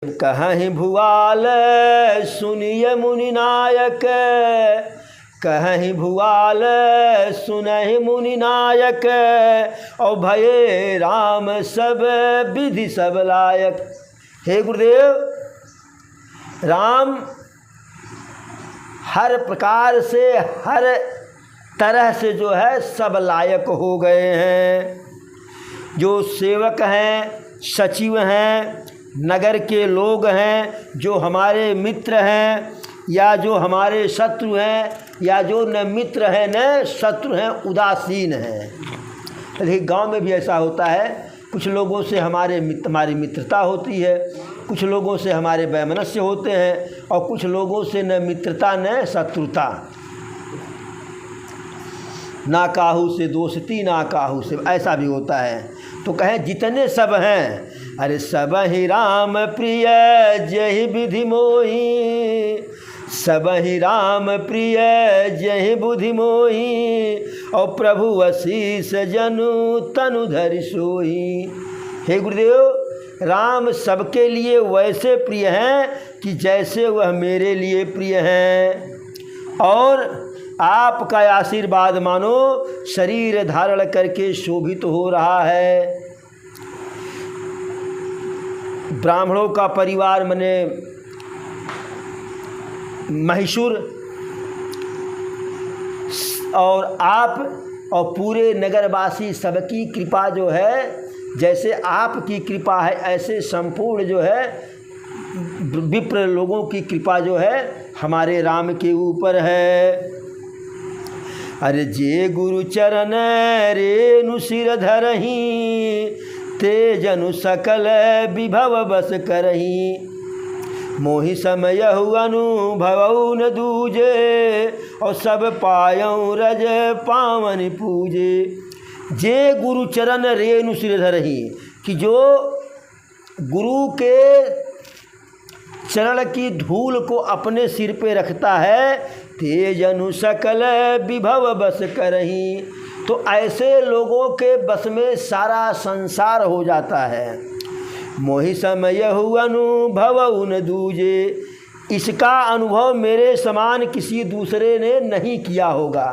कहीं भुआल सुनिय मुनि नायक, कहीं भुआल सुनहि मुनि नायक, और भये राम सब विधि सब लायक। हे गुरुदेव, राम हर प्रकार से हर तरह से जो है सब लायक हो गए हैं। जो सेवक हैं, सचिव हैं, नगर के लोग हैं, जो हमारे मित्र हैं या जो हमारे शत्रु हैं, या जो न मित्र हैं न शत्रु हैं, उदासीन हैं। लेकिन गांव में भी ऐसा होता है, कुछ लोगों से हमारी मित्रता होती है, कुछ लोगों से हमारे वैमनस्य होते हैं, और कुछ लोगों से न मित्रता न शत्रुता। ना काहू से दोस्ती ना काहू से, ऐसा भी होता है। तो कहें जितने सब हैं, अरे सब ही राम प्रिय जहि विधि मोही, सब ही राम प्रिय जहि बुधि मोही, और प्रभु आशीष जनु तनु धरि सोही। हे गुरुदेव, राम सबके लिए वैसे प्रिय हैं कि जैसे वह मेरे लिए प्रिय हैं। और आपका आशीर्वाद मानो शरीर धारण करके शोभित हो रहा है। ब्राह्मणों का परिवार मने महिषुर, और आप और पूरे नगरवासी सबकी कृपा जो है, जैसे आपकी कृपा है ऐसे संपूर्ण जो है विप्र लोगों की कृपा जो है हमारे राम के ऊपर है। अरे जे गुरु चरण रेणु सिर धरही, ते जनु सकल विभव बस करही, मोहि समयहु अनुभवउ न दूजे, और सब पायऊ रज पावन पूजे। जे गुरु चरण रेणु सिर धरही, कि जो गुरु के चरण की धूल को अपने सिर पे रखता है, ते जनु सकल विभव बस करही। तो ऐसे लोगों के बस में सारा संसार हो जाता है। मोहि समयहु अनुभवउ न दूजे, इसका अनुभव मेरे समान किसी दूसरे ने नहीं किया होगा,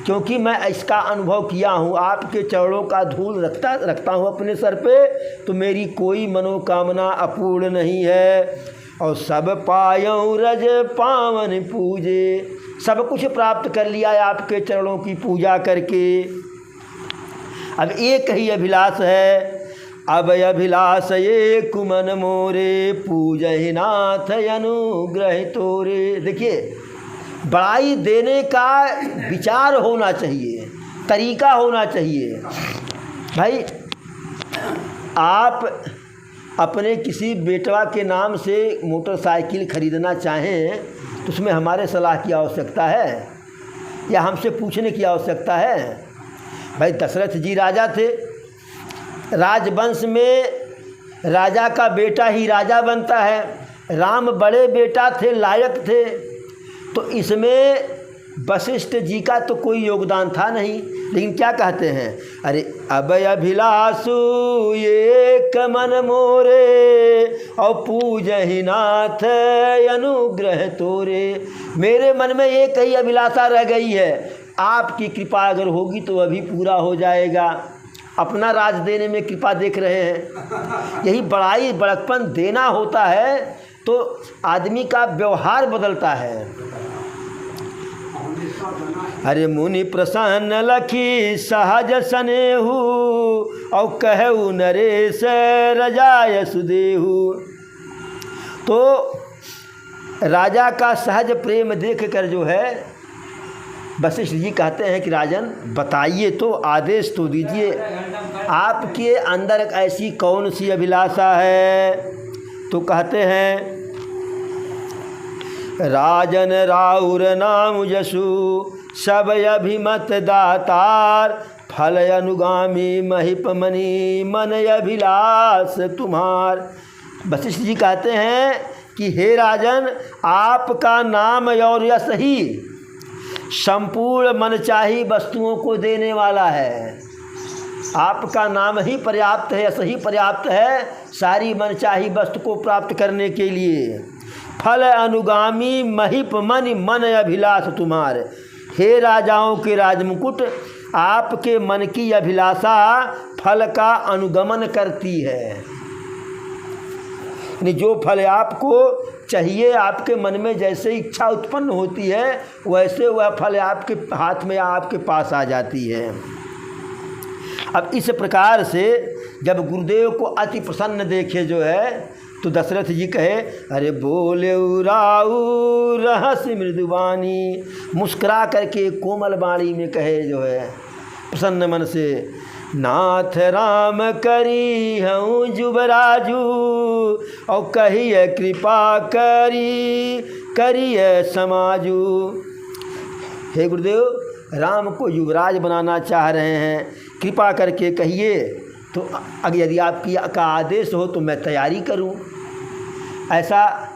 क्योंकि मैं इसका अनुभव किया हूँ। आपके चरणों का धूल रखता हूँ अपने सर पे, तो मेरी कोई मनोकामना अपूर्ण नहीं है। और सब पायऊ रज पावन पूजे, सब कुछ प्राप्त कर लिया है आपके चरणों की पूजा करके। अब एक ही अभिलाष है, अब अभिलाष ये कुमन मोरे, पूजहि नाथ अनुग्रह तोरे। देखिए, बड़ाई देने का विचार होना चाहिए, तरीका होना चाहिए। भाई, आप अपने किसी बेटवा के नाम से मोटरसाइकिल खरीदना चाहें तो उसमें हमारे सलाह की आवश्यकता है या हमसे पूछने की आवश्यकता है? भाई, दशरथ जी राजा थे, राजवंश में राजा का बेटा ही राजा बनता है। राम बड़े बेटा थे, लायक थे, तो इसमें वशिष्ठ जी का तो कोई योगदान था नहीं। लेकिन क्या कहते हैं, अरे अब अभिलाषु ये कमन मोरे, और पूजहि नाथ अनुग्रह तोरे। मेरे मन में एक ही अभिलाषा रह गई है, आपकी कृपा अगर होगी तो अभी पूरा हो जाएगा। अपना राज देने में कृपा देख रहे हैं, यही बड़ाई बड़कपन देना होता है, तो आदमी का व्यवहार बदलता है। अरे मुनि प्रसन्न लखी सहज सनेहु, और कहु नरेश रजाय सुदेहु। तो राजा का सहज प्रेम देख कर जो है वशिष्ठ जी कहते हैं कि राजन बताइए तो, आदेश तो दीजिए, आपके अंदर ऐसी कौन सी अभिलाषा है? तो कहते हैं, राजन राउर नाम जसु, सब अभिमत दातार, फल अनुगामी महिप मनि, मन अभिलाष तुम्हार। वशिष्ठ जी कहते हैं कि हे राजन, आपका नाम और यश ही संपूर्ण मनचाही वस्तुओं को देने वाला है। आपका नाम ही पर्याप्त है, सही पर्याप्त है सारी मनचाही वस्तु को प्राप्त करने के लिए। फल अनुगामी महिप मन अभिलाष तुम्हार। हे राजाओं के राजमुकुट, आपके मन की अभिलाषा फल का अनुगमन करती है। यानी जो फल आपको चाहिए, आपके मन में जैसे इच्छा उत्पन्न होती है वैसे वह फल आपके हाथ में आपके पास आ जाती है। अब इस प्रकार से जब गुरुदेव को अति प्रसन्न देखे जो है तो दशरथ जी कहे, अरे बोले राऊ रहस्य मृदुवानी, मुस्कुरा करके कोमल वाणी में कहे जो है प्रसन्न मन से, नाथ राम करी हूँ जुबराजू और कहिए कृपा करिए समाजू। हे गुरुदेव, राम को युवराज बनाना चाह रहे हैं, कृपा करके कहिए तो अगर यदि आपकी का आदेश हो तो मैं तैयारी करूं। ऐसा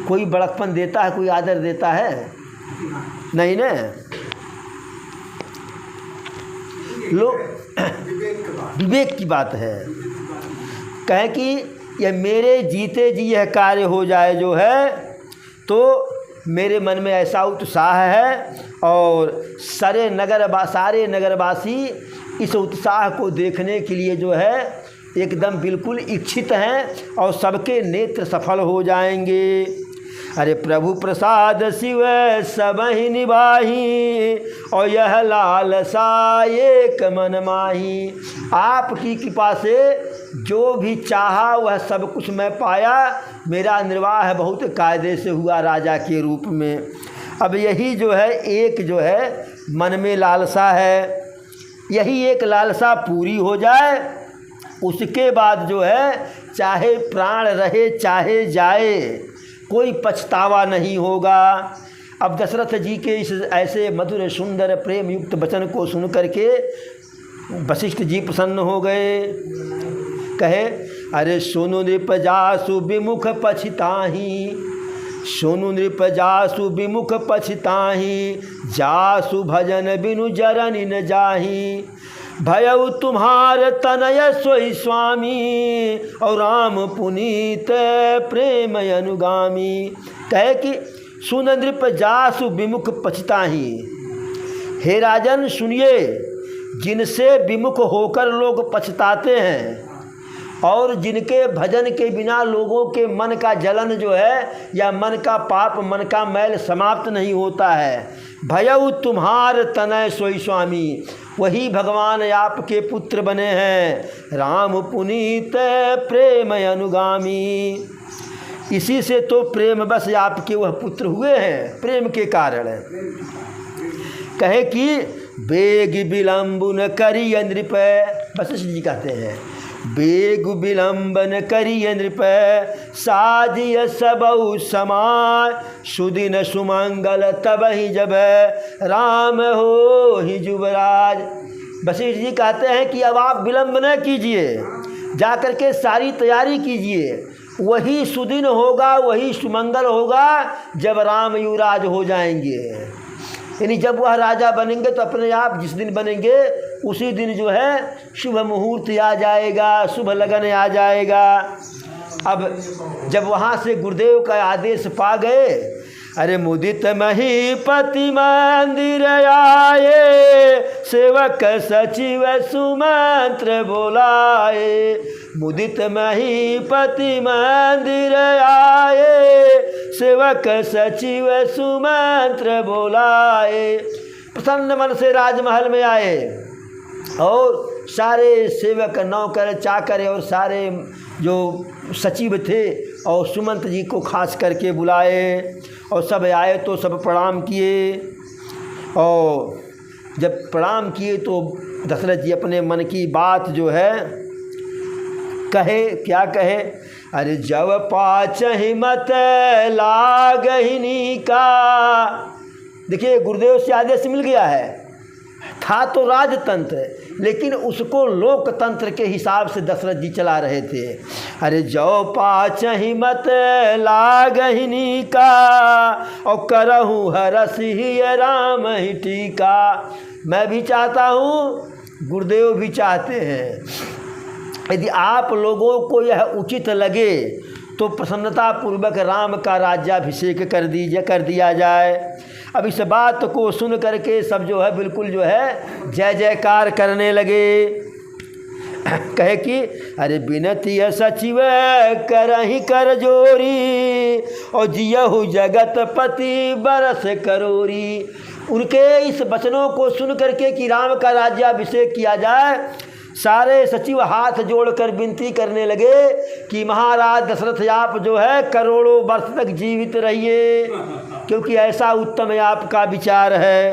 कोई बड़कपन देता है, कोई आदर देता है? नहीं ना। लो विवेक की बात है। कहें कि यह मेरे जीते जी यह कार्य हो जाए जो है तो मेरे मन में ऐसा उत्साह है और सारे नगरवासी इस उत्साह को देखने के लिए जो है एकदम बिल्कुल इच्छित हैं और सबके नेत्र सफल हो जाएंगे। अरे प्रभु प्रसाद शिव सब ही निभाही और यह लालसा एक मन माही। आपकी कृपा से जो भी चाहा वह सब कुछ मैं पाया, मेरा निर्वाह बहुत कायदे से हुआ राजा के रूप में। अब यही जो है एक जो है मन में लालसा है, यही एक लालसा पूरी हो जाए, उसके बाद जो है चाहे प्राण रहे चाहे जाए कोई पछतावा नहीं होगा। अब दशरथ जी के इस ऐसे मधुर सुंदर प्रेम युक्त वचन को सुन करके वशिष्ठ जी प्रसन्न हो गए। कहे, अरे सुनु नृप जासु विमुख पछिताही, सुनु नृप जासु विमुख पछिताही, जासु भजन बिनु जरनि न जाही, भयउ तुम्हार तनय सोई स्वामी और राम पुनीत प्रेम अनुगामी। कहे कि सुन नृप जासु विमुख पछिताही। हे राजन सुनिए, जिनसे विमुख होकर लोग पछताते हैं और जिनके भजन के बिना लोगों के मन का जलन जो है या मन का पाप, मन का मैल समाप्त नहीं होता है। भयउ तुम्हार तनय सोई स्वामी, वही भगवान आपके पुत्र बने हैं, राम पुनीत प्रेम अनुगामी। इसी से तो प्रेम बस आपके वह पुत्र हुए हैं, प्रेम के कारण। कहे कि बेग विलंबन करिय नृप, वशिष्ठ जी कहते हैं, बेग विलंबन करिय नृप, साजिय सबउ समाय, सुदिन सुमंगल तब ही जब राम हो ही जुबराज। वशिष्ठ जी कहते हैं कि अब आप विलंब न कीजिए, जा कर के सारी तैयारी कीजिए, वही सुदिन होगा, वही सुमंगल होगा जब राम युवराज हो जाएंगे। यानी जब वह राजा बनेंगे तो अपने आप जिस दिन बनेंगे उसी दिन जो है शुभ मुहूर्त आ जाएगा, शुभ लगन आ जाएगा। अब जब वहाँ से गुरुदेव का आदेश पा गए, अरे मुदित महीपति मंदिर आए, सेवक सचिव सुमंत्र बोलाए, मुदित महीपति मंदिर आए, सेवक सचिव सुमंत्र बोलाए। प्रसन्न मन से राजमहल में आए और सारे सेवक नौकर चाकर और सारे जो सचिव थे और सुमंत जी को खास करके बुलाए और सब आए तो सब प्रणाम किए। और जब प्रणाम किए तो दशरथ जी अपने मन की बात जो है कहे, क्या कहे, अरे जब पाचहि मत लागहिनी का। देखिए गुरुदेव से आदेश मिल गया है, था तो राजतंत्र लेकिन उसको लोकतंत्र के हिसाब से दशरथ जी चला रहे थे। अरे जो पाचहि मत लागहिनी का और करहूँ हरसि राम ही टीका। मैं भी चाहता हूँ गुरुदेव भी चाहते हैं यदि आप लोगों को यह उचित लगे तो प्रसन्नतापूर्वक राम का राज्याभिषेक कर दिया जाए। अब इस बात को सुन करके सब जो है बिल्कुल जो है जय जयकार करने लगे। कहे कि अरे बिनती सचिव करहि कर जोरी और जियहु जगतपति बरस करोरी। उनके इस वचनों को सुन करके कि राम का राज्याभिषेक किया जाए, सारे सचिव हाथ जोड़कर विनती करने लगे कि महाराज दशरथ आप जो है करोड़ों वर्ष तक जीवित रहिए, क्योंकि ऐसा उत्तम आपका विचार है।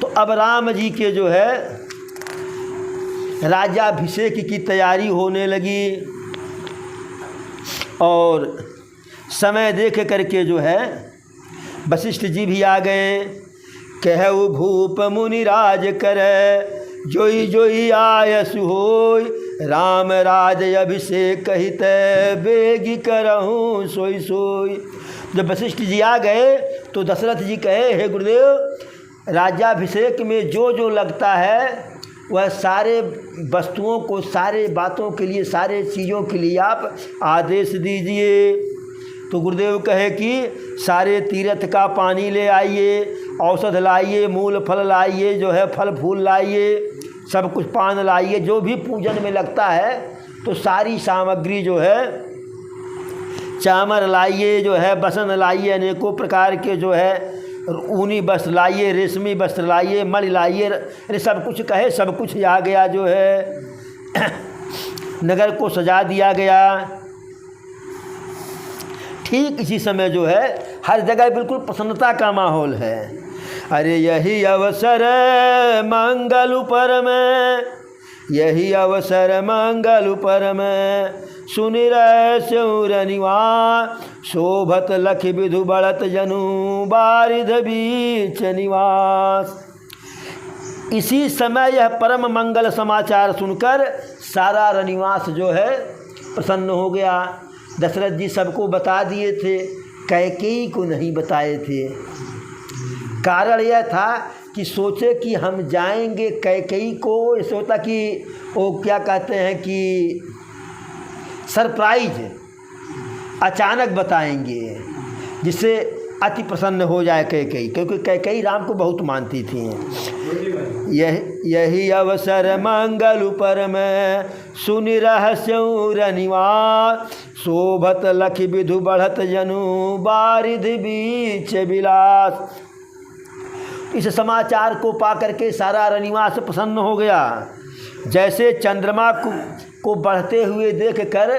तो अब राम जी के जो है राज्याभिषेक की तैयारी होने लगी और समय देख करके जो है वशिष्ठ जी भी आ गए। कहु भूप मुनिराज करे जोई जोई आयसु होय राम राज अभिषेक कहित बेगी करहूँ सोई सोई। जब वशिष्ठ जी आ गए तो दशरथ जी कहे हे गुरुदेव राज्याभिषेक में जो जो लगता है वह सारे वस्तुओं को, सारे बातों के लिए, सारे चीज़ों के लिए आप आदेश दीजिए। तो गुरुदेव कहे कि सारे तीर्थ का पानी ले आइए, औषध लाइए, मूल फल लाइए, जो है फल फूल लाइए, सब कुछ पान लाइए, जो भी पूजन में लगता है तो सारी सामग्री जो है चामर लाइए, जो है बसन लाइए, अनेकों प्रकार के जो है ऊनी वस्त्र लाइए, रेशमी वस्त्र लाइए, मणि लाइए, अरे सब कुछ कहे, सब कुछ आ गया जो है। नगर को सजा दिया गया। ठीक इसी समय जो है हर जगह बिल्कुल प्रसन्नता का माहौल है। अरे यही अवसर मंगल परम, यही अवसर मंगल परम सुनि रह स्योर निवास शोभत लख विधु बढ़त जनु बारिध बीच निवास। इसी समय यह परम मंगल समाचार सुनकर सारा रनिवास जो है प्रसन्न हो गया। दशरथ जी सबको बता दिए थे, कैकेयी को नहीं बताए थे। कारण यह था कि सोचे कि हम जाएंगे कैकेयी को, ऐसे होता कि वो क्या कहते हैं कि सरप्राइज अचानक बताएंगे जिससे अति प्रसन्न हो जाए कैकेयी, क्योंकि कैकेयी राम को बहुत मानती थी। यही अवसर मंगल परम सुनि रहस्यु रनिवास शोभत लख विधु बढ़त जनु बारिध बीच विलास। इस समाचार को पा करके सारा रनिवास प्रसन्न हो गया। जैसे चंद्रमा को बढ़ते हुए देखकर,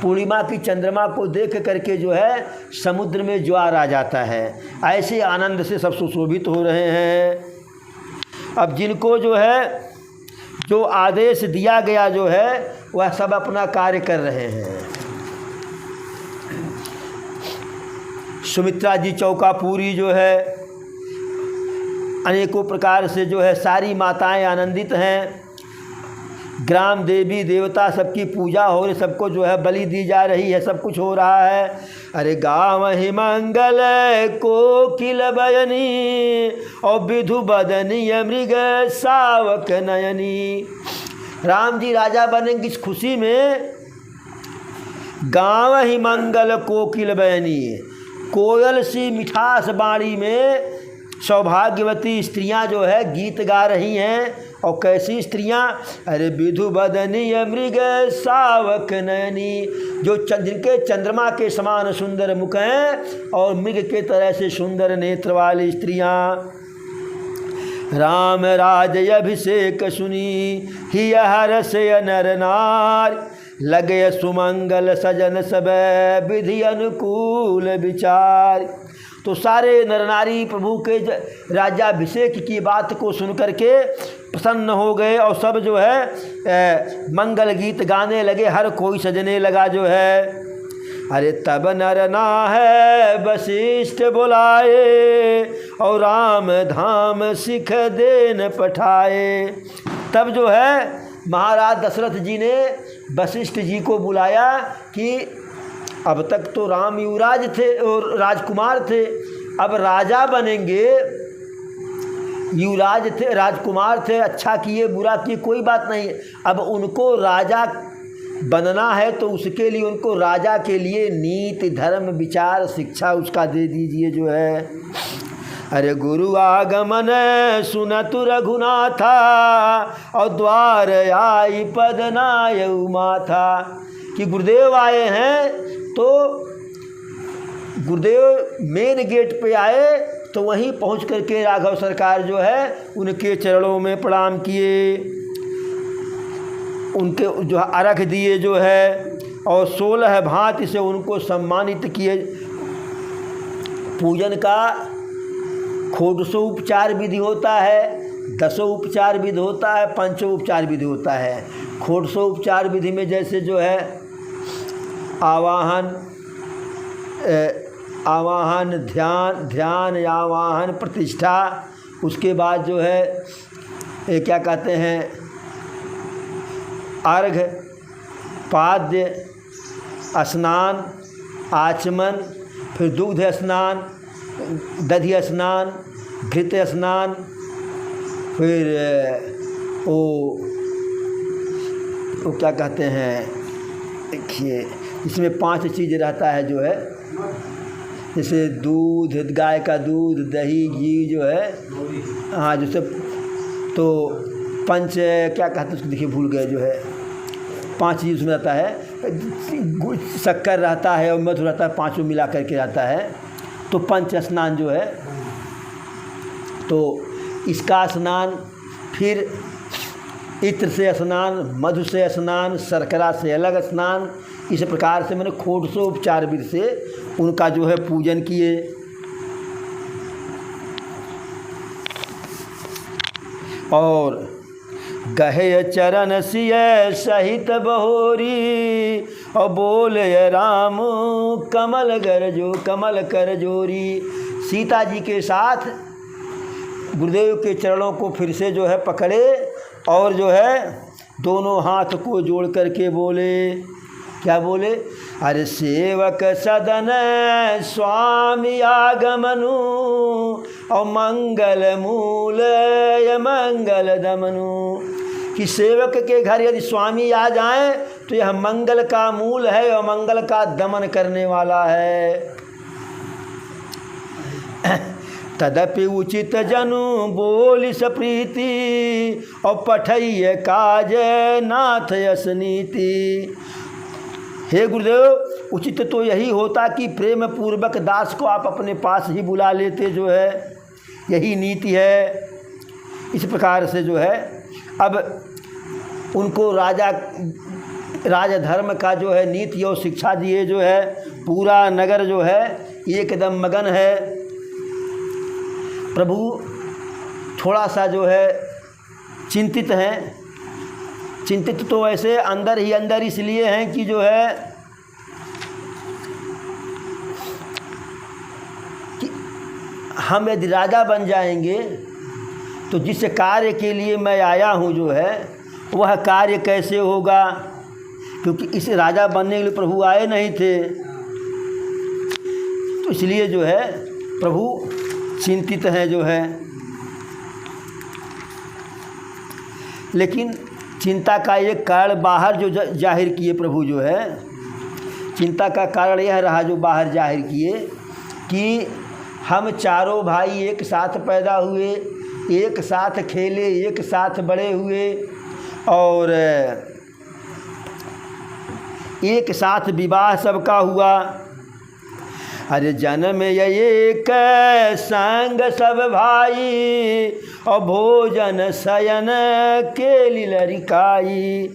पूर्णिमा की चंद्रमा को देख करके जो है समुद्र में ज्वार आ जाता है, ऐसे आनंद से सब सुशोभित हो रहे हैं। अब जिनको जो है जो आदेश दिया गया जो है वह सब अपना कार्य कर रहे हैं। सुमित्रा जी चौकापुरी जो है अनेकों प्रकार से जो है सारी माताएं आनंदित हैं। ग्राम देवी देवता सबकी पूजा हो रही, सबको जो है बलि दी जा रही है, सब कुछ हो रहा है। अरे गाँव ही मंगल कोकिल बयनी और विधु बदनी मृग सावक नयनी। राम जी राजा बनेंगे इस खुशी में। गाँव ही मंगल कोकिल बयनी, कोयल सी मिठास बाणी में सौभाग्यवती स्त्रियां जो है गीत गा रही हैं। और कैसी स्त्रियां? अरे विधु बदनी मृग सावक नयनी, जो जिनके चंद्रमा के समान सुंदर मुख हैं और मृग के तरह से सुंदर नेत्र वाली स्त्रियां। राम राज अभिषेक सुनी ही हरस नर नार लगे सुमंगल सजन सब विधि अनुकूल विचार। तो सारे नर नारी प्रभु के राज्याभिषेक की बात को सुनकर के प्रसन्न हो गए और सब जो है मंगल गीत गाने लगे, हर कोई सजने लगा जो है। अरे तब नर नाहे वशिष्ठ बुलाए और राम धाम सिख देन पठाए। तब जो है महाराज दशरथ जी ने वशिष्ठ जी को बुलाया कि अब तक तो राम युवराज थे और राजकुमार थे, अब राजा बनेंगे, युवराज थे, राजकुमार थे, अच्छा किए बुरा किए कोई बात नहीं। अब उनको राजा बनना है तो उसके लिए उनको राजा के लिए नीति धर्म विचार शिक्षा उसका दे दीजिए जो है। अरे गुरु आगमन सुनतु रघुनाथा और द्वार आई पद नायउ माथा, कि गुरुदेव आए हैं तो गुरुदेव मेन गेट पे आए तो वहीं पहुंच करके राघव सरकार जो है उनके चरणों में प्रणाम किए, उनके जो है अर्घ दिए जो है, और 16 भांति से उनको सम्मानित किए। पूजन का षोडशो उपचार विधि होता है, 10 उपचार विधि होता है, 5 उपचार विधि होता है। षोडशो उपचार विधि में जैसे जो है आवाहन ध्यान आवाहन प्रतिष्ठा, उसके बाद जो है ये क्या कहते हैं अर्घ पाद्य स्नान आचमन, फिर दुग्ध स्नान दधि स्नान घृत स्नान, फिर वो क्या कहते हैं देखिए इसमें 5 चीज़ रहता है जो है, जैसे दूध गाय का दूध दही घी जो है, हाँ जैसे तो पंच क्या कहते हैं उसको देखिए भूल गए जो है, 5 चीज़ उसमें रहता है, शक्कर रहता है और मधु रहता है, 5 मिला करके रहता है। तो पंच स्नान जो है तो इसका स्नान, फिर इत्र से स्नान, मधु से स्नान, शर्करा से अलग स्नान, इस प्रकार से मैंने षोडशोपचार विधि से उनका जो है पूजन किए। और गहे चरण सिय सहित बहोरी और बोले राम कमल गरजो कमल कर जोरी। सीता जी के साथ गुरुदेव के चरणों को फिर से जो है पकड़े और जो है दोनों हाथ को जोड़ करके बोले, क्या बोले? अरे सेवक सदन स्वामी आगमनु और मंगल मूल मंगल दमनु, कि सेवक के घर यदि स्वामी आ जाएं तो यह मंगल का मूल है और मंगल का दमन करने वाला है। तदपि उचित जनु बोली सप्रीति और पठैय काज नाथ यस नीति। हे गुरुदेव, उचित तो यही होता कि प्रेम पूर्वक दास को आप अपने पास ही बुला लेते जो है, यही नीति है। इस प्रकार से जो है अब उनको राजधर्म का जो है नीति और शिक्षा दिए जो है, पूरा नगर जो है एकदम मगन है। प्रभु थोड़ा सा जो है चिंतित हैं, चिंतित तो ऐसे अंदर ही अंदर इसलिए हैं कि जो है कि हम यदि राजा बन जाएंगे तो जिस कार्य के लिए मैं आया हूँ जो है वह कार्य कैसे होगा, क्योंकि इस राजा बनने के लिए प्रभु आए नहीं थे। तो इसलिए जो है प्रभु चिंतित हैं जो है। लेकिन चिंता का एक कारण बाहर जो जाहिर किए प्रभु जो है, चिंता का कारण यह रहा जो बाहर जाहिर किए कि हम चारों भाई एक साथ पैदा हुए, एक साथ खेले, एक साथ बड़े हुए और एक साथ विवाह सबका हुआ। अरे जन्म एक संग सब भाई और भोजन शयन के लिलरिकाई,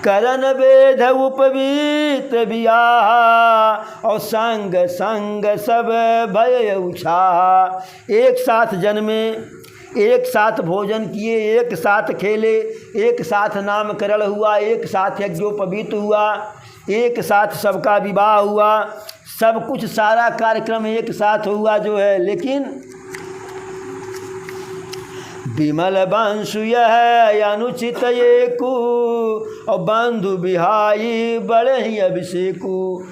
करन वेद उपवीत बियाह और संग संग सब भय उछाह। एक साथ जन्मे, एक साथ भोजन किए, एक साथ खेले, एक साथ नामकरण हुआ, एक साथ यज्ञोपवीत हुआ, एक साथ सबका विवाह हुआ, सब कुछ सारा कार्यक्रम एक साथ हुआ जो है। लेकिन विमल वंशु यह अनुचित एकु और बंधु बिहाई बड़े ही अभिषेकु।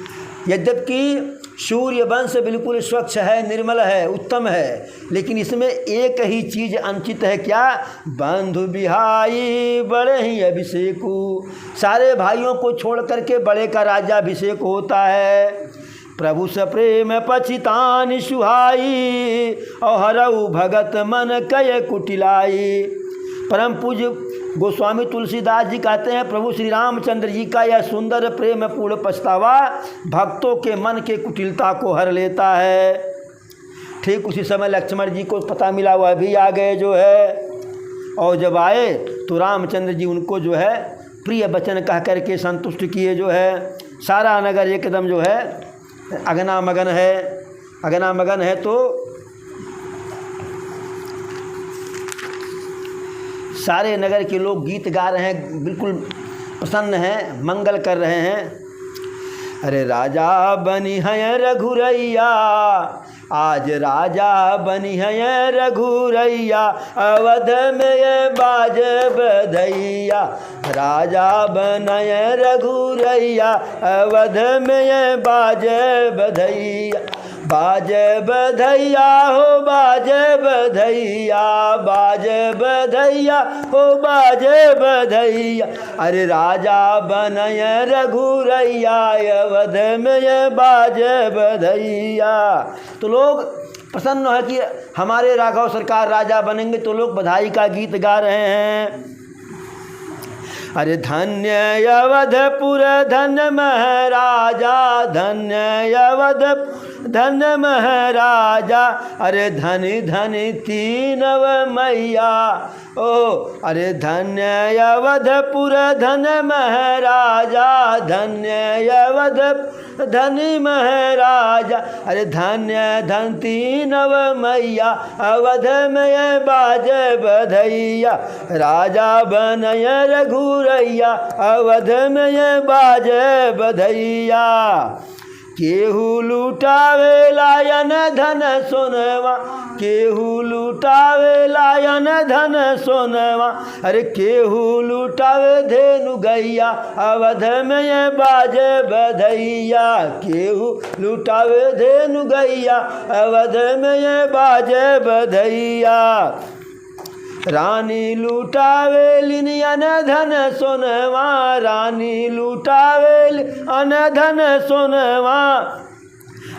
यद्यपि सूर्य वंश बिल्कुल स्वच्छ है, निर्मल है, उत्तम है, लेकिन इसमें एक ही चीज़ अनुचित है, क्या? बंधु बिहाई बड़े ही अभिषेकु। सारे भाइयों को छोड़ करके बड़े का राज्याभिषेक होता है। प्रभु स प्रेम पछितान सुहाई और हरऊ भगत मन कय कुटिलाई। परम पूज्य गोस्वामी तुलसीदास जी कहते हैं, प्रभु श्री रामचंद्र जी का यह सुंदर प्रेम पूर्ण पछतावा भक्तों के मन के कुटिलता को हर लेता है। ठीक उसी समय लक्ष्मण जी को पता मिला, वह भी आ गए जो है, और जब आए तो रामचंद्र जी उनको जो है प्रिय वचन कह करके संतुष्ट किए जो है। सारा नगर एकदम जो है अगना मगन है। अगना मगन है तो सारे नगर के लोग गीत गा रहे हैं, बिल्कुल प्रसन्न हैं, मंगल कर रहे हैं। अरे राजा बनी है रघुरैया, आज राजा बनी है रघुरैया, अवध में ये बाज बधैया। राजा बनय रघुरैया, अवध में ये बाज बधैया। बाज बधैया हो बाज बधैया, बाज बधैया हो बाज बधैया। अरे राजा बनय रघुरैया, अवध में ये बाज बधैया। तो लोग प्रसन्न है कि हमारे राघव सरकार राजा बनेंगे, तो लोग बधाई का गीत गा रहे हैं। अरे धन्य अवधपुर धन्य महाराजा, धन्य अवध धन्य महाराजा। अरे धनी धनी तीनव मैया ओ, अरे धन्य अवधपुर धन्य महाराजा, धन्य अवध धनी महाराजा। अरे धन्य धन तीनव मैया, अवध में बाज बधैया। राजा बनय रघुरैया, अवध में बाज बधैया। केहू लुटावे लायन धन सोनवा, केहू लुटावे लायन धन सोनवा। अरे केहू लुटावे धेनु गैया, अवध में बाज बधैया। केहू लुटावे धेनु गैया, अवध में बाज बधैया। रानी लुटावे अन धन सोनवा, रानी लुटावे अन धन सोनवा।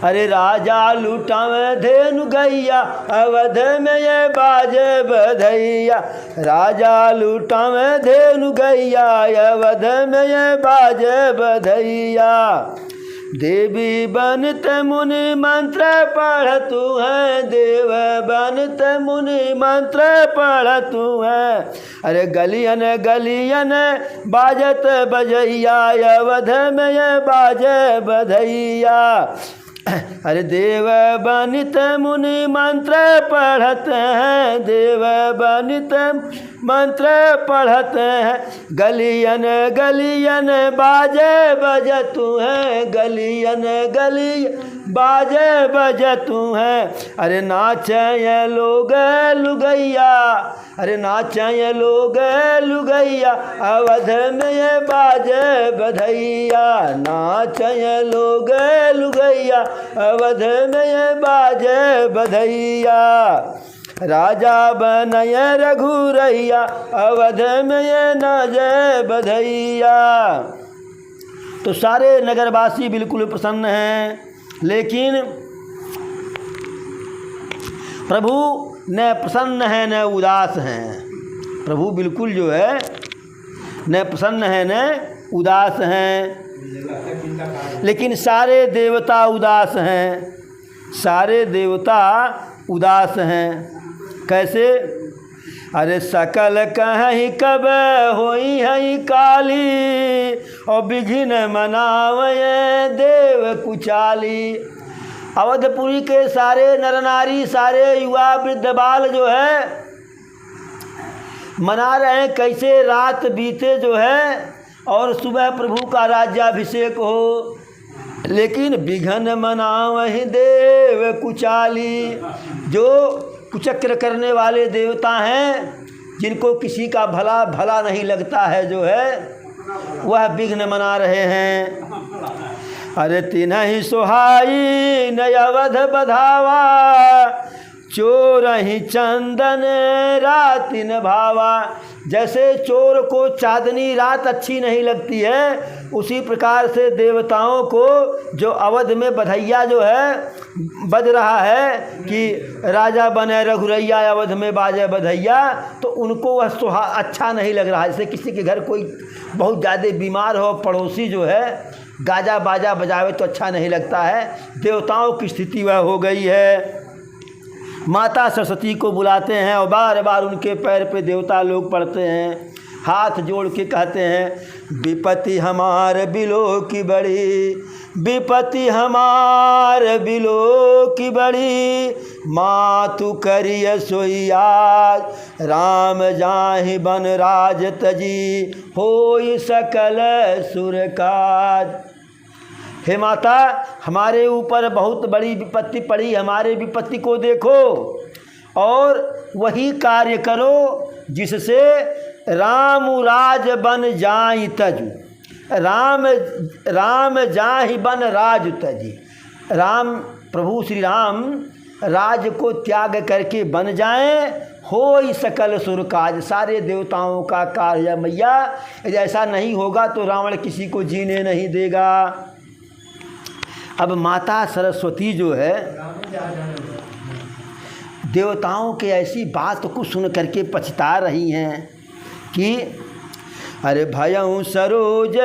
अरे राजा लुटावे धेनु गैया, अवध में ये बाज बधैया। राजा लुटावे धेनु गैया, अवध में ये बाज बधैया। देवी बनत मुनि मंत्र पढ़तु है, देव बनत मुनि मंत्र पढ़तु है। अरे गलियन गलियन बाजत बजैया, अवध में बाज बधैया। अरे देव बनित मुनि मंत्र पढ़त हैं, देव बनित मंत्र पढ़त हैं। गलियन गलियन बाजे बजतु हैं, गलियन गलियन बाजे बजतु हैं। अरे नाचे लोग लुगैया, अरे नाचे लोग लुगैया, अवध में बाजे बधैया। नाचे लोग लुगैया, अवध में बाजे बधैया। राजा बनय रघुरैया, अवध में नाजे बधैया। तो सारे नगरवासी बिल्कुल प्रसन्न हैं, लेकिन प्रभु न प्रसन्न है न उदास हैं। प्रभु बिल्कुल जो है न प्रसन्न है न उदास हैं, लेकिन सारे देवता उदास हैं, सारे देवता उदास हैं। कैसे? अरे सकल कहीं कब होई है काली, और विघ्न मनावे देव कुचाली। अवधपुरी के सारे नर नारी, सारे युवा वृद्ध बाल जो है मना रहे हैं कैसे रात बीते जो है और सुबह प्रभु का राज्याभिषेक हो, लेकिन विघ्न मनावहि देव कुचाली। जो कुचक्र करने वाले देवता हैं, जिनको किसी का भला भला नहीं लगता है जो है, वह विघ्न मना रहे हैं। अरे तिन्हि सोहाई न अवध बधावा, चोर ही चंदन रातिन भावा। जैसे चोर को चांदनी रात अच्छी नहीं लगती है, उसी प्रकार से देवताओं को जो अवध में बधैया जो है बज रहा है कि राजा बने रघुरैया अवध में बाजे बधैया, तो उनको वह अच्छा नहीं लग रहा है। जैसे किसी के घर कोई बहुत ज़्यादा बीमार हो, पड़ोसी जो है गाजा बाजा बजावे तो अच्छा नहीं लगता है। देवताओं की स्थिति वह हो गई है। माता सरस्वती को बुलाते हैं और बार बार उनके पैर पे देवता लोग पड़ते हैं, हाथ जोड़ के कहते हैं विपत्ति हमार बिलो की बड़ी, विपत्ति हमार बिलो की बड़ी, मातु करिय सोई आज, राम जाहि बन राज तजी, होई सकल सुर काज। हे माता, हमारे ऊपर बहुत बड़ी विपत्ति पड़ी, हमारे विपत्ति को देखो और वही कार्य करो जिससे राम राज बन जाई तजु, राम जाहि बन राज तजी। राम प्रभु श्री राम राज को त्याग करके बन जाएं, होई सकल सुर काज, सारे देवताओं का कार्य मैया। यदि ऐसा नहीं होगा तो रावण किसी को जीने नहीं देगा। अब माता सरस्वती जो है देवताओं के ऐसी बात को सुन करके पछता रही हैं कि अरे भयउ सरोज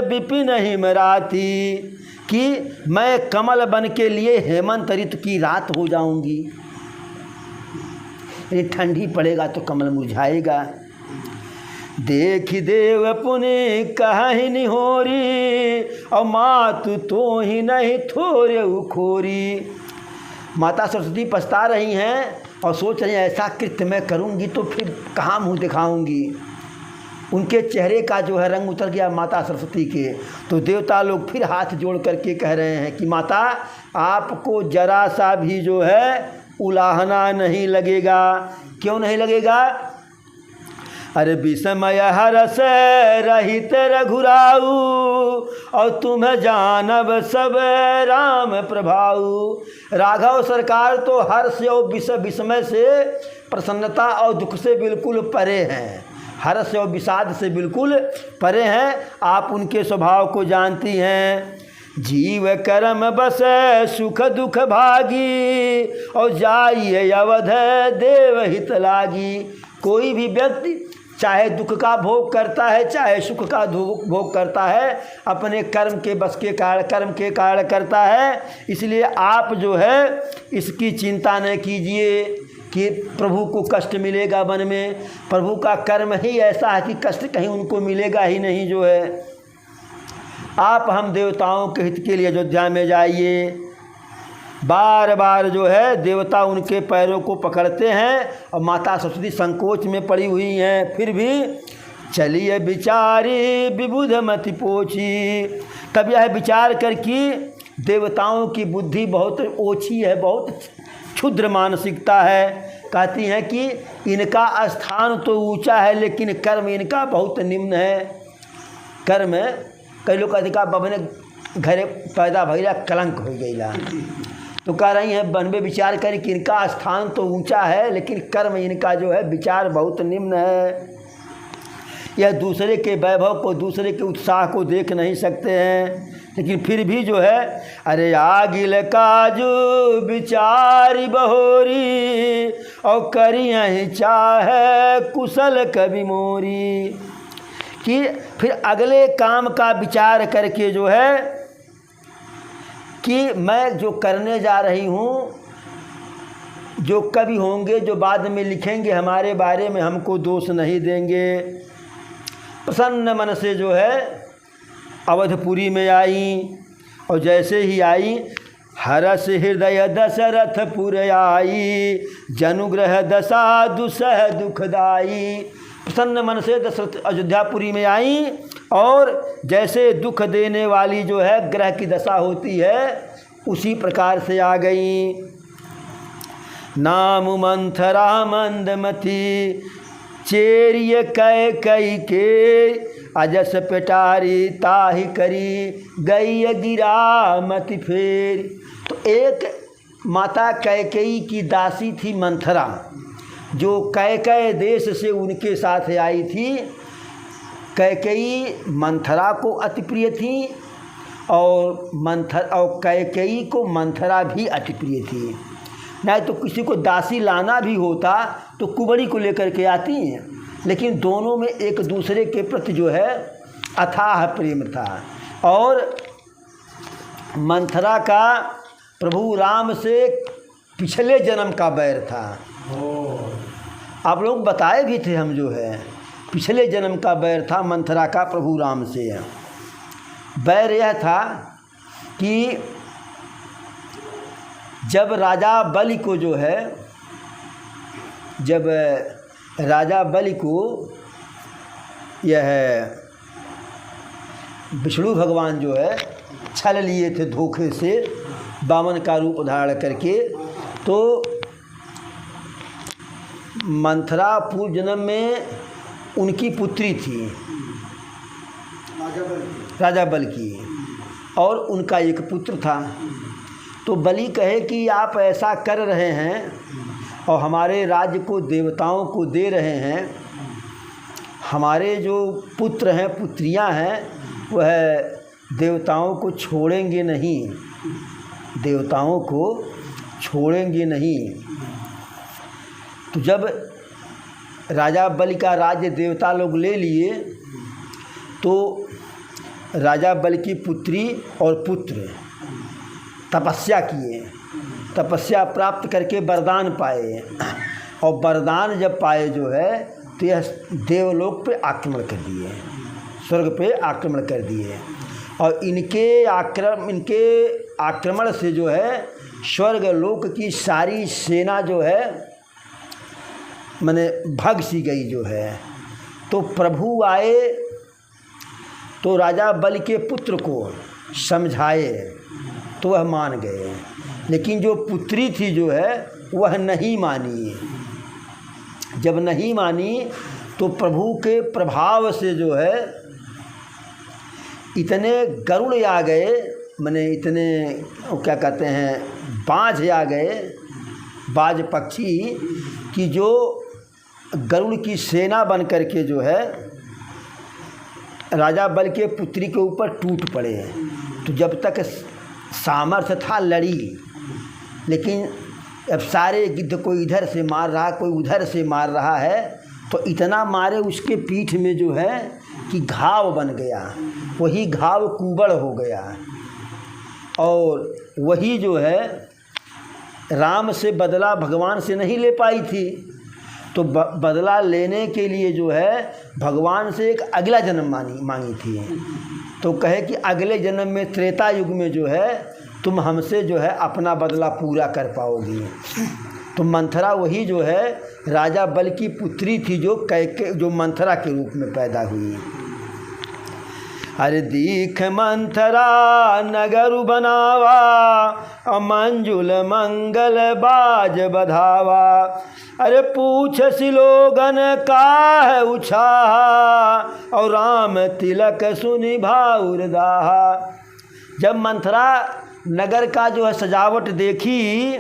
विपिन हिमराती, कि मैं कमल बन के लिए हेमंत ऋतु की रात हो जाऊंगी। यदि ठंडी पड़ेगा तो कमल मुरझाएगा। देखि देव पुनि कहि निहोरी, और मातु तो ही नहीं थोरे उखोरी। माता सरस्वती पछता रही हैं और सोच रही हैं ऐसा कृत्य मैं करूंगी तो फिर कहाँ मुँह दिखाऊंगी। उनके चेहरे का जो है रंग उतर गया माता सरस्वती के। तो देवता लोग फिर हाथ जोड़ करके कह रहे हैं कि माता, आपको जरा सा भी जो है उलाहना नहीं लगेगा। क्यों नहीं लगेगा? अरे विस्मय हरस रहित रघुराऊ, और तुम जानब सब राम प्रभाऊ। राघव सरकार तो हर्ष और विस्मय से, प्रसन्नता और दुख से बिल्कुल परे हैं, हर्ष और विषाद से बिल्कुल परे हैं। आप उनके स्वभाव को जानती हैं। जीव कर्म बस सुख दुख भागी, और जाइए अवध देव हित लागी। कोई भी व्यक्ति चाहे दुख का भोग करता है चाहे सुख का भोग करता है, अपने कर्म के बस के कारण, कर्म के कारण करता है। इसलिए आप जो है इसकी चिंता न कीजिए कि प्रभु को कष्ट मिलेगा वन में। प्रभु का कर्म ही ऐसा है कि कष्ट कहीं उनको मिलेगा ही नहीं। जो है आप हम देवताओं के हित के लिए अयोध्या में जाइए। बार बार जो है देवता उनके पैरों को पकड़ते हैं और माता सरस्वती संकोच में पड़ी हुई हैं। फिर भी चलिए विचारी विबुध मति पोछी। तब यह विचार कर कि देवताओं की बुद्धि बहुत ओछी है, बहुत क्षुद्र मानसिकता है। कहती हैं कि इनका स्थान तो ऊंचा है लेकिन कर्म इनका बहुत निम्न है। कर्म कई लोग कहते का बबने घरे पैदा भैया कलंक हो गईला, तो कह रही हैं वन में विचार करें कि इनका स्थान तो ऊंचा है लेकिन कर्म इनका जो है विचार बहुत निम्न है। यह दूसरे के वैभव को, दूसरे के उत्साह को देख नहीं सकते हैं, लेकिन फिर भी जो है अरे आगिल काजू विचारी बहोरी, और करियहि चाहे कुशल कवि मोरी। कि फिर अगले काम का विचार करके जो है कि मैं जो करने जा रही हूँ, जो कवि होंगे जो बाद में लिखेंगे हमारे बारे में हमको दोष नहीं देंगे। प्रसन्न मन से जो है अवधपुरी में आई, और जैसे ही आई हरस हृदय दशरथपुर आई, जनुग्रह दशा दुसह दुखदाई। प्रसन्न मन से दशरथ अयोध्यापुरी में आई और जैसे दुख देने वाली जो है ग्रह की दशा होती है उसी प्रकार से आ गई। नाम मंथरा मंदमती, चेरिय कै कई के अजस पेटारी ताहि करी गई गिरा मति फेर। तो एक माता कैकेयी की दासी थी मंथरा, जो कैकेय देश से उनके साथ आई थी। कैकेयी मंथरा को अति प्रिय थी और कैकेयी को मंथरा भी अति प्रिय थी। नहीं तो किसी को दासी लाना भी होता तो कुंवरी को लेकर के आती हैं, लेकिन दोनों में एक दूसरे के प्रति जो है अथाह प्रेम था। और मंथरा का प्रभु राम से पिछले जन्म का बैर था। आप लोग बताए भी थे हम, जो है पिछले जन्म का बैर था मंथरा का प्रभु राम से। बैर यह था कि जब राजा बलि को जो है, जब राजा बलि को यह विष्णु भगवान जो है छल लिए थे धोखे से वामन का रूप धारण करके, तो मंथरा पूर्व जन्म में उनकी पुत्री थी राजा बलि की, और उनका एक पुत्र था। तो बलि कहे कि आप ऐसा कर रहे हैं और हमारे राज्य को देवताओं को दे रहे हैं, हमारे जो पुत्र हैं पुत्रियां हैं वह देवताओं को छोड़ेंगे नहीं, देवताओं को छोड़ेंगे नहीं। तो जब राजा बलि का राज्य देवता लोग ले लिए तो राजा बलि की पुत्री और पुत्र तपस्या किए, तपस्या प्राप्त करके वरदान पाए, और वरदान जब पाए जो है तो यह देवलोक पे आक्रमण कर दिए, स्वर्ग पे आक्रमण कर दिए। और इनके आक्रमण से जो है स्वर्ग लोक की सारी सेना जो है माने भाग सी गई जो है। तो प्रभु आए तो राजा बलि के पुत्र को समझाए तो वह मान गए, लेकिन जो पुत्री थी जो है वह नहीं मानी। जब नहीं मानी तो प्रभु के प्रभाव से जो है इतने गरुड़ आ गए, माने इतने क्या कहते हैं बाज आ गए, बाज पक्षी कि जो गरुड़ की सेना बन करके जो है राजा बलि के पुत्री के ऊपर टूट पड़े। तो जब तक सामर्थ्य था लड़ी, लेकिन अब सारे गिद्ध कोई इधर से मार रहा कोई उधर से मार रहा है, तो इतना मारे उसके पीठ में जो है कि घाव बन गया, वही घाव कुबड़ हो गया। और वही जो है राम से बदला भगवान से नहीं ले पाई थी, तो बदला लेने के लिए जो है भगवान से एक अगला जन्म मांगी थी। तो कहे कि अगले जन्म में त्रेता युग में जो है तुम हमसे जो है अपना बदला पूरा कर पाओगी। तो मंथरा वही जो है राजा बलि की पुत्री थी जो मंथरा के रूप में पैदा हुई। अरे दीख मंथरा नगर बनावा, मंजुल मंगल बाज बधावा। अरे पूछ सिलोगन का है उछाहा, और राम तिलक सुनि भाउर दाहा। जब मंथरा नगर का जो है सजावट देखी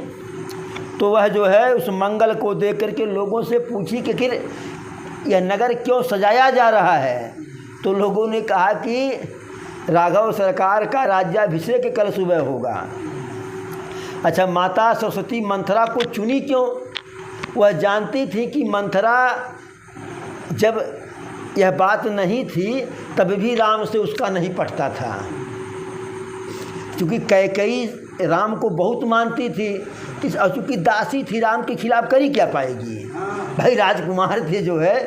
तो वह जो है उस मंगल को देख करके लोगों से पूछी कि फिर यह नगर क्यों सजाया जा रहा है। तो लोगों ने कहा कि राघव सरकार का राज्याभिषेक कल सुबह होगा। अच्छा, माता सरस्वती मंथरा को चुनी क्यों? वह जानती थी कि मंथरा जब यह बात नहीं थी तब भी राम से उसका नहीं पटता था, क्योंकि कैकेयी राम को बहुत मानती थी। चूँकि दासी थी राम के खिलाफ कर ही क्या पाएगी। भाई राजकुमार थे जो है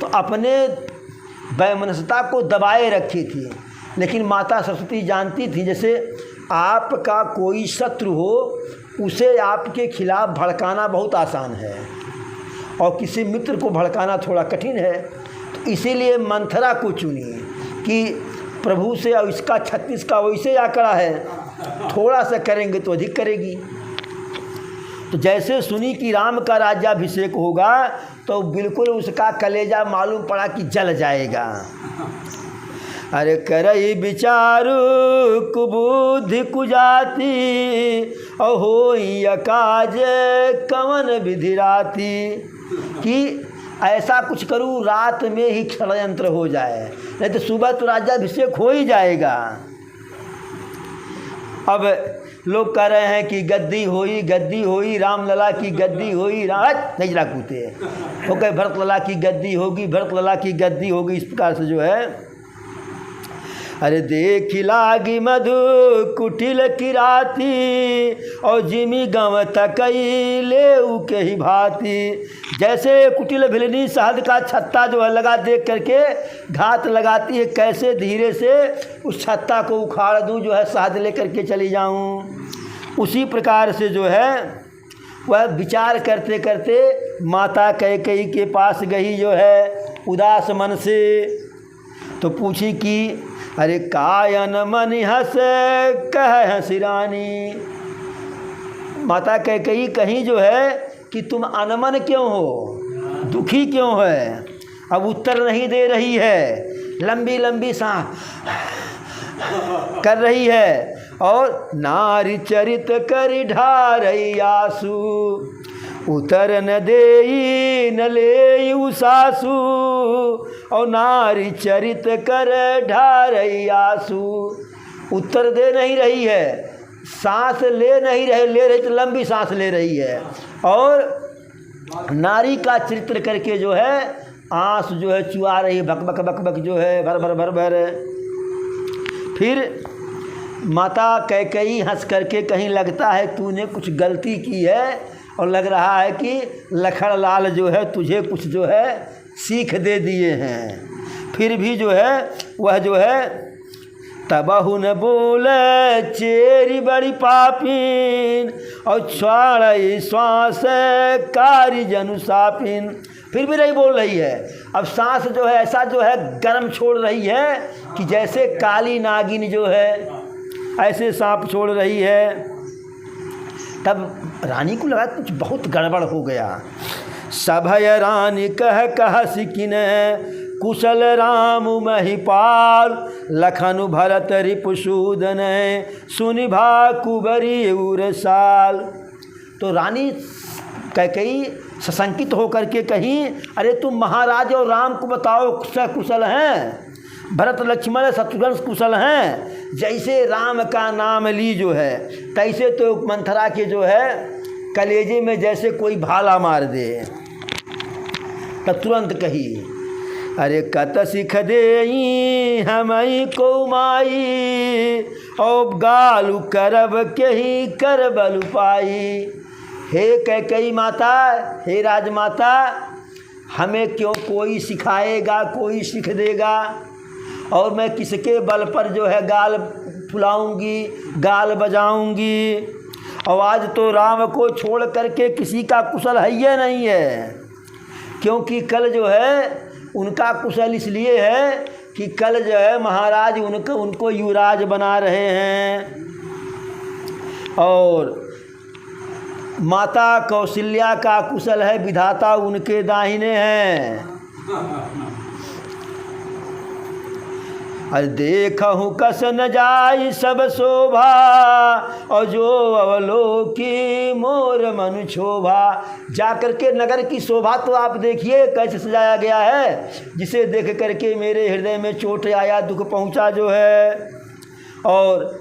तो अपने वैमनस्यता को दबाए रखी थी, लेकिन माता सरस्वती जानती थी जैसे आपका कोई शत्रु हो उसे आपके खिलाफ भड़काना बहुत आसान है और किसी मित्र को भड़काना थोड़ा कठिन है। तो इसीलिए मंथरा को चुनी कि प्रभु से और इसका 36 का वैसे आंकड़ा है, थोड़ा सा करेंगे तो अधिक करेगी। तो जैसे सुनी कि राम का राज्याभिषेक होगा तो बिल्कुल उसका कलेजा मालूम पड़ा कि जल जाएगा। अरे करई विचारु कुबुद्धि कुजाति और होई अकाज कवन विधि राति, कि ऐसा कुछ करूँ रात में ही षड्यंत्र हो जाए, नहीं तो सुबह तो राज्याभिषेक हो ही जाएगा। अब लोग कह रहे हैं कि गद्दी होई रामलला की गद्दी होई, नहीं जला कूते हो गए, भरत लला की गद्दी होगी, भरत लला की गद्दी होगी, इस प्रकार से जो है। अरे देख लागी मधु कुटिल किराती और जिमी गव तकई ले के ही भांति, जैसे कुटिल भिलनी शहद का छत्ता जो है लगा देख करके घात लगाती है, कैसे धीरे से उस छत्ता को उखाड़ दूँ जो है शहद ले करके चली जाऊँ, उसी प्रकार से जो है वह विचार करते करते माता कैकेयी के पास गई जो है उदास मन से। तो पूछी कि अरे कायन मन हंस कह हंसी रानी, माता कैकेयी कहीं जो है कि तुम अनमन क्यों हो, दुखी क्यों है। अब उत्तर नहीं दे रही है, लंबी लंबी सांस कर रही है और नारी चरित कर ढारई आंसू, उतर न देई न ले सासू और नारी चरित कर ढारई आंसू, उत्तर दे नहीं रही है, सांस ले नहीं रहे, ले रही तो लंबी सांस ले रही है और नारी का चरित्र करके जो है आंसू जो है चुआ रही है, बक बक बक बक जो है भर भर भर भर। फिर माता कैकेयी हंस करके कहीं लगता है तूने कुछ गलती की है और लग रहा है कि लखन लाल जो है तुझे कुछ जो है सीख दे दिए हैं, फिर भी जो है वह जो है तबहु न बोले चेरी बड़ी पापिन और छाड़ श्वास कारी जनु सापिन, फिर भी नहीं बोल रही है। अब सांस जो है ऐसा जो है गर्म छोड़ रही है कि जैसे काली नागिन जो है ऐसे सांप छोड़ रही है। तब रानी को लगा कुछ बहुत गड़बड़ हो गया। सभय रानी कह सिकिन कुशल राम महिपाल लखनु भरत रिपुसूदन सुनि भा कुबरी उरसाल। तो रानी कैकेयी सशंकित होकर के कहीं अरे तुम महाराज और राम को बताओ कुशल हैं, भरत लक्ष्मण शत्रुघ्न कुशल हैं। जैसे राम का नाम ली जो है तैसे तो मंथरा के जो है कलेजे में जैसे कोई भाला मार दे। तब तुरंत कही अरे कत सिख दे हमई को माई और गालू करब के ही कर बलु पाई। हे कैकेयी माता, हे राजमाता, हमें क्यों कोई सिखाएगा, कोई सीख देगा, और मैं किसके बल पर जो है गाल फुलाऊंगी, गाल बजाऊंगी। और आज तो राम को छोड़ करके किसी का कुशल है या नहीं है, क्योंकि कल जो है उनका कुशल इसलिए है कि कल जो है महाराज उनको युवराज बना रहे हैं और माता कौशल्या का कुशल है विधाता उनके दाहिने हैं। अरे देखहूँ कस न जाई सब शोभा और जो अवलोकी मोर मनु शोभा। जाकर के नगर की शोभा तो आप देखिए कैसे सजाया गया है, जिसे देख करके मेरे हृदय में चोट आया, दुख पहुँचा जो है। और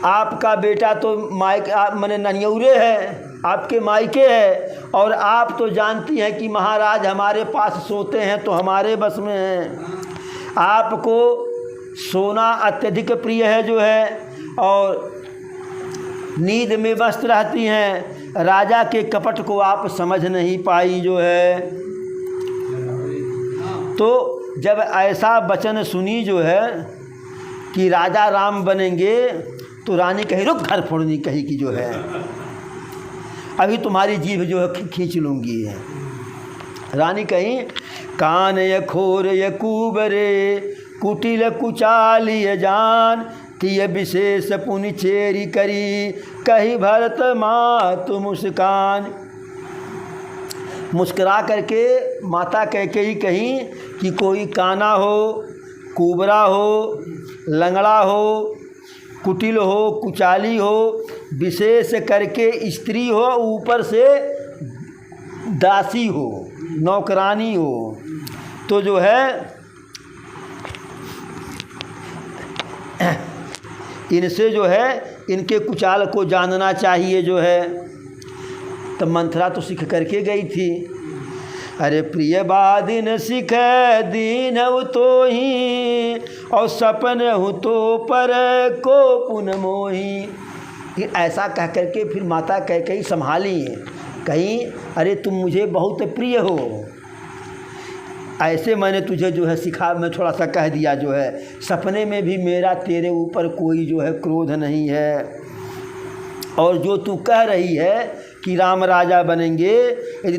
आपका बेटा तो माने ननियौरे है, आपके मायके है, और आप तो जानती हैं कि महाराज हमारे पास सोते हैं तो हमारे बस में हैं। आपको सोना अत्यधिक प्रिय है जो है, और नींद में व्यस्त रहती हैं। राजा के कपट को आप समझ नहीं पाई जो है। तो जब ऐसा वचन सुनी जो है कि राजा राम बनेंगे, तो रानी कही रुक, घर फोड़नी कही कि जो है अभी तुम्हारी जीभ जो है खींच लूँगी। रानी कही कान य खोर य कुबरे कुटिल कुचालिय जान तिय विशेष पुनि चेरी करी कही भरत मात मुस्कान। मुस्कुरा करके माता कैकेयी कहीं कि कोई काना हो, कुबरा हो, लंगड़ा हो, कुटिल हो, कुचाली हो, विशेष करके स्त्री हो, ऊपर से दासी हो, नौकरानी हो, तो जो है इनसे जो है इनके कुचाल को जानना चाहिए जो है। तो मंथरा तो सीख करके गई थी। अरे प्रिय बादिन सीख दीन तो ही, और सपन हूँ तो पर को पुन मोही। फिर ऐसा कह करके फिर माता कैकेयी संभाली, कहीं अरे तुम मुझे बहुत प्रिय हो, ऐसे मैंने तुझे जो है सिखा, मैं थोड़ा सा कह दिया जो है, सपने में भी मेरा तेरे ऊपर कोई जो है क्रोध नहीं है। और जो तू कह रही है कि राम राजा बनेंगे, यदि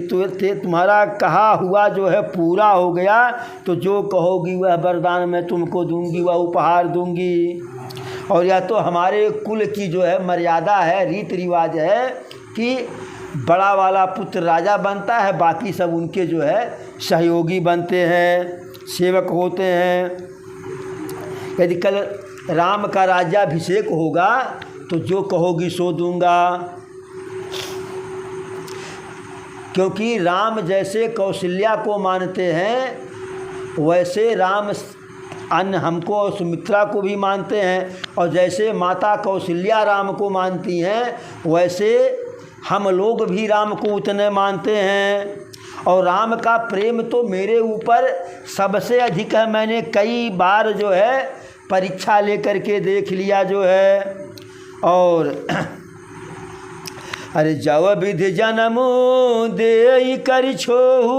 तुम्हारा कहा हुआ जो है पूरा हो गया तो जो कहोगी वह वरदान मैं तुमको दूंगी, वह उपहार दूंगी। और यह तो हमारे कुल की जो है मर्यादा है, रीति रिवाज है कि बड़ा वाला पुत्र राजा बनता है, बाकी सब उनके जो है सहयोगी बनते हैं, सेवक होते हैं। यदि कल राम का राज्याभिषेक होगा तो जो कहोगी सो दूंगा, क्योंकि राम जैसे कौशल्या को मानते हैं वैसे राम अन्य हमको और सुमित्रा को भी मानते हैं, और जैसे माता कौशल्या राम को मानती हैं वैसे हम लोग भी राम को उतने मानते हैं। और राम का प्रेम तो मेरे ऊपर सबसे अधिक है। मैंने कई बार जो है परीक्षा लेकर के देख लिया जो है। और अरे जव विधि जन्म दे कर छोहू,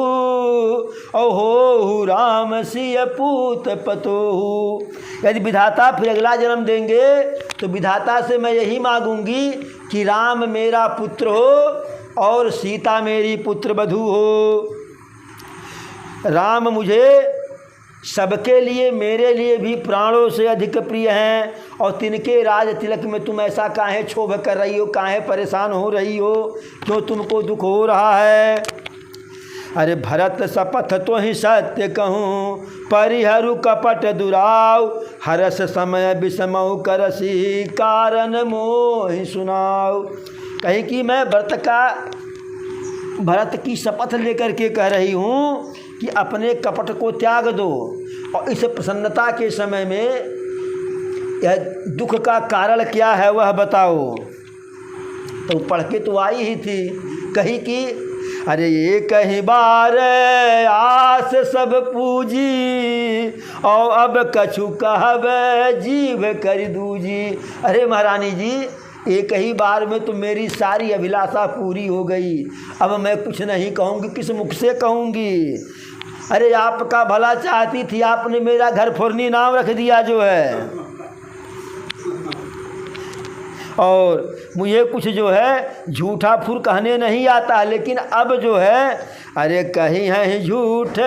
और हो राम सिय पूत पतोहू। यदि विधाता फिर अगला जन्म देंगे तो विधाता से मैं यही मांगूंगी कि राम मेरा पुत्र हो और सीता मेरी पुत्र वधू हो। राम मुझे सबके लिए, मेरे लिए भी प्राणों से अधिक प्रिय हैं, और तिनके राज तिलक में तुम ऐसा काहे क्षोभ कर रही हो, काहे परेशान हो रही हो, क्यों तुमको दुख हो रहा है। अरे भरत शपथ तो ही सत्य कहूँ, परिहरु कपट दुराव, हरस समय विषमऊ करसी, कारण मोहि सुनाओ। कहीं कि मैं भरत की शपथ लेकर के कह रही हूँ कि अपने कपट को त्याग दो, और इस प्रसन्नता के समय में यह दुख का कारण क्या है वह बताओ। तो पढ़ के तो आई ही थी, कही कि अरे ये कहीं बार आस सब पूजी, और अब कछु कहब जीव कर दूजी। अरे महारानी जी, एक ही बार में तो मेरी सारी अभिलाषा पूरी हो गई, अब मैं कुछ नहीं कहूँगी, किस मुख से कहूँगी। अरे आपका भला चाहती थी, आपने मेरा घर फुरनी नाम रख दिया जो है, और मुझे कुछ जो है झूठा फुर कहने नहीं आता, लेकिन अब जो है अरे कहीं है झूठ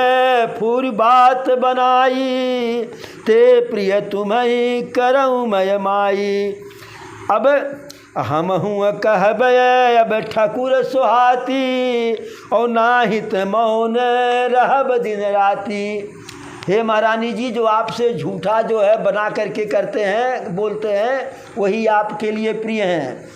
फुर बात बनाई, ते प्रिय तुम्हें करऊँ मैं माई। अब हम हूँ कहब अब ठकुर सुहाती, और नाहित मौन रहब दिन राती। हे महारानी जी, जो आपसे झूठा जो है बना करके करते हैं, बोलते हैं, वही आपके लिए प्रिय हैं।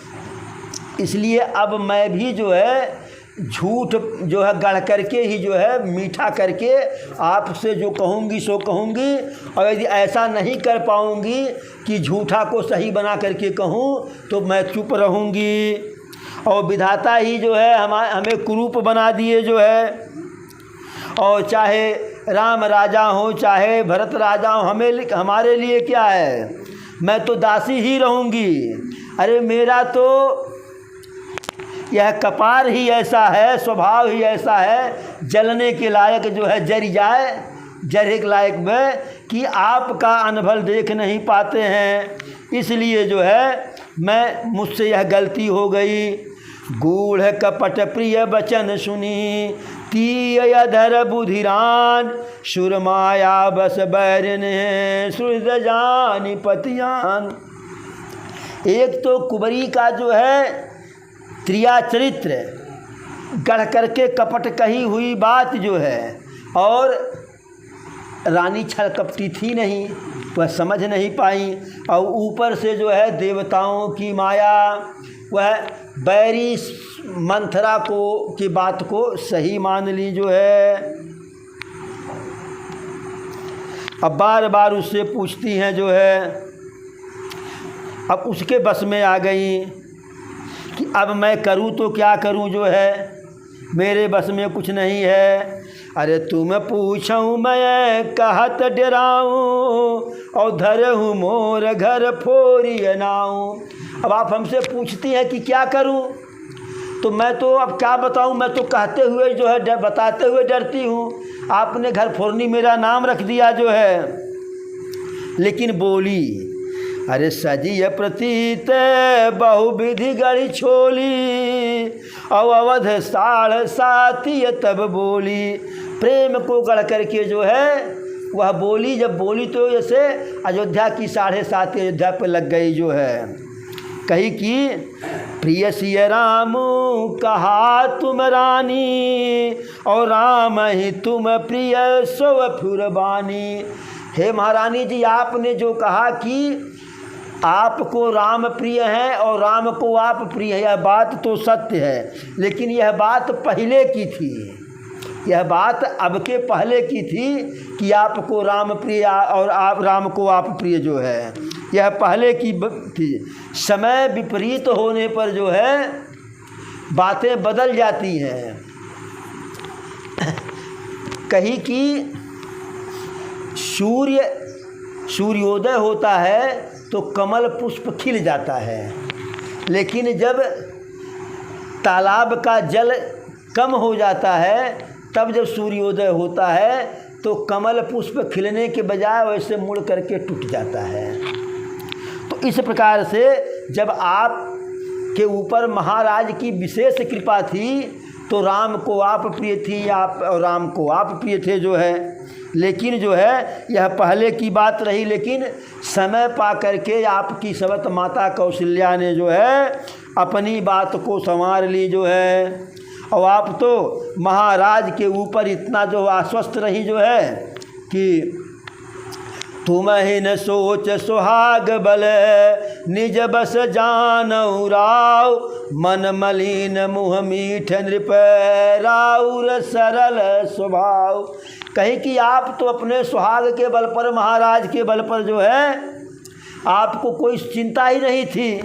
इसलिए अब मैं भी जो है झूठ जो है गढ़ करके ही जो है मीठा करके आपसे जो कहूँगी सो कहूँगी। और यदि ऐसा नहीं कर पाऊँगी कि झूठा को सही बना करके कहूँ तो मैं चुप रहूँगी। और विधाता ही जो है हमें कुरूप बना दिए जो है। और चाहे राम राजा हो चाहे भरत राजा हो, हमारे लिए क्या है, मैं तो दासी ही रहूँगी। अरे मेरा तो यह कपार ही ऐसा है, स्वभाव ही ऐसा है, जलने के लायक जो है जर जाए, जरने के लायक में कि आपका अनुभव देख नहीं पाते हैं। इसलिए जो है मुझसे यह गलती हो गई। गूढ़ कपट प्रिय वचन सुनी, तीय अधर बुधिरान, सुरमाया बस बैरन सूरज जानी पतियान। एक तो कुबरी का जो है त्रिया चरित्र गढ़ करके कपट कही हुई बात जो है, और रानी छलकपटी थी नहीं, वह समझ नहीं पाई, और ऊपर से जो है देवताओं की माया, वह बैरी मंथरा को की बात को सही मान ली जो है। अब बार बार उससे पूछती हैं जो है, अब उसके बस में आ गई कि अब मैं करूँ तो क्या करूँ जो है, मेरे बस में कुछ नहीं है। अरे तुम पूछूँ मैं कहत डराऊँ, और धरहूँ मोर घर फोरी नाऊँ। अब आप हमसे पूछती हैं कि क्या करूँ, तो मैं तो अब क्या बताऊँ, मैं तो कहते हुए जो है बताते हुए डरती हूँ। आपने घर फोरनी मेरा नाम रख दिया जो है। लेकिन बोली, अरे सजिय प्रतीत बहुविधि गढ़ी छोली, और अवध साढ़ साथी तब बोली। प्रेम को गढ़ करके जो है वह बोली, जब बोली तो जैसे अयोध्या की 7.5 अयोध्या पर लग गई जो है। कही कि प्रिय सिय राम कहा तुम रानी, और राम ही तुम प्रिय सो फुरबानी। हे महारानी जी, आपने जो कहा कि आपको राम प्रिय है और राम को आप प्रिय है, यह बात तो सत्य है, लेकिन यह बात पहले की थी, यह बात अब के पहले की थी कि आपको राम प्रिय और आप राम को आप प्रिय जो है, यह पहले की थी। समय विपरीत होने पर जो है बातें बदल जाती हैं। कहीं कि सूर्योदय होता है तो कमल पुष्प खिल जाता है, लेकिन जब तालाब का जल कम हो जाता है तब जब सूर्योदय होता है तो कमल पुष्प खिलने के बजाय वैसे मुड़ करके टूट जाता है। तो इस प्रकार से जब आप के ऊपर महाराज की विशेष कृपा थी तो राम को आप प्रिय थी, आप और राम को आप प्रिय थे जो है। लेकिन जो है यह पहले की बात रही, लेकिन समय पा करके आपकी सवत माता कौशल्या ने जो है अपनी बात को संवार ली जो है। और आप तो महाराज के ऊपर इतना जो आश्वस्त रही जो है कि तुम ही न सोच सुहाग बल, निज बस जानऊ राव, मन मलिन मुँह मीठ नृप राउर सरल स्वभाव। कहीं कि आप तो अपने सुहाग के बल पर, महाराज के बल पर जो है आपको कोई चिंता ही नहीं थी।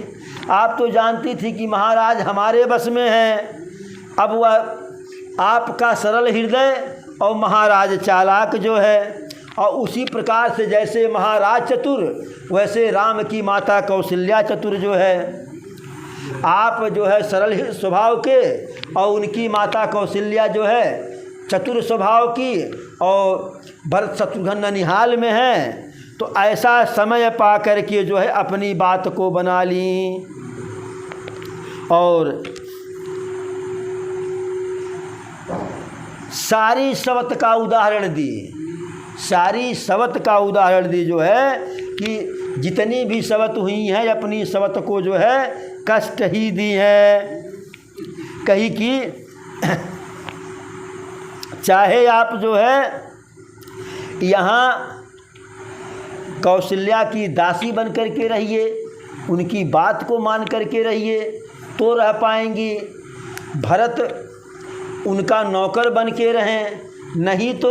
आप तो जानती थी कि महाराज हमारे बस में हैं। अब वह आपका सरल हृदय और महाराज चालाक जो है, और उसी प्रकार से जैसे महाराज चतुर वैसे राम की माता कौशल्या चतुर जो है। आप जो है सरल स्वभाव के और उनकी माता कौशल्या जो है चतुर स्वभाव की, और भरत शत्रुघ्न ननिहाल में हैं। तो ऐसा समय पा कर के जो है अपनी बात को बना ली। और सारी सवत का उदाहरण दी, सारी सवत का उदाहरण दी जो है कि जितनी भी सवत हुई हैं अपनी सवत को जो है कष्ट ही दी है। कही कि चाहे आप जो है यहाँ कौशल्या की दासी बन कर के रहिए, उनकी बात को मान कर के रहिए तो रह पाएंगी। भरत उनका नौकर बन के रहें, नहीं तो